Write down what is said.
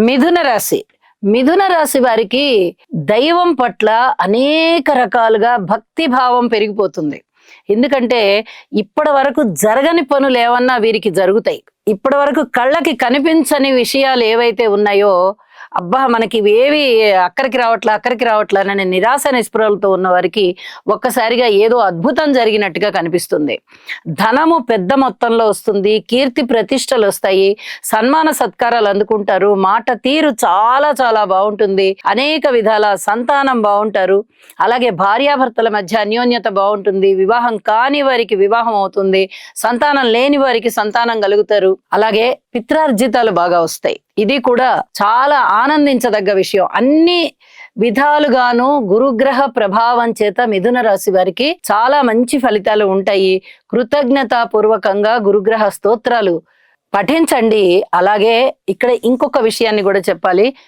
మిథున రాశి. మిథున రాశి వారికి దైవం పట్ల అనేక రకాలుగా భక్తి భావం పెరిగిపోతుంది. ఎందుకంటే ఇప్పటి వరకు జరగని పనులు ఏమన్నా వీరికి జరుగుతాయి. ఇప్పటి వరకు కళ్ళకి కనిపించని విషయాలు ఏవైతే ఉన్నాయో, అబ్బా మనకి ఇవేవి అక్కడికి రావట్లా అనే నిరాశ నిస్పృహలతో ఉన్న వారికి ఒక్కసారిగా ఏదో అద్భుతం జరిగినట్టుగా కనిపిస్తుంది. ధనము పెద్ద మొత్తంలో వస్తుంది, కీర్తి ప్రతిష్టలు వస్తాయి, సన్మాన సత్కారాలు అందుకుంటారు, మాట తీరు చాలా చాలా బాగుంటుంది, అనేక విధాల సంతానం బాగుంటారు, అలాగే భార్యాభర్తల మధ్య అన్యోన్యత బాగుంటుంది, వివాహం కాని వారికి వివాహం అవుతుంది, సంతానం లేని వారికి సంతానం కలుగుతారు, అలాగే పిత్రార్జితాలు బాగా వస్తాయి. ఇది కూడా చాలా ఆనందించదగ్గ విషయం. అన్ని విధాలుగాను గురుగ్రహ ప్రభావం చేత మిథున రాశి వారికి చాలా మంచి ఫలితాలు ఉంటాయి. కృతజ్ఞతాపూర్వకంగా గురుగ్రహ స్తోత్రాలు పఠించండి. అలాగే ఇక్కడ ఇంకొక విషయాన్ని కూడా చెప్పాలి.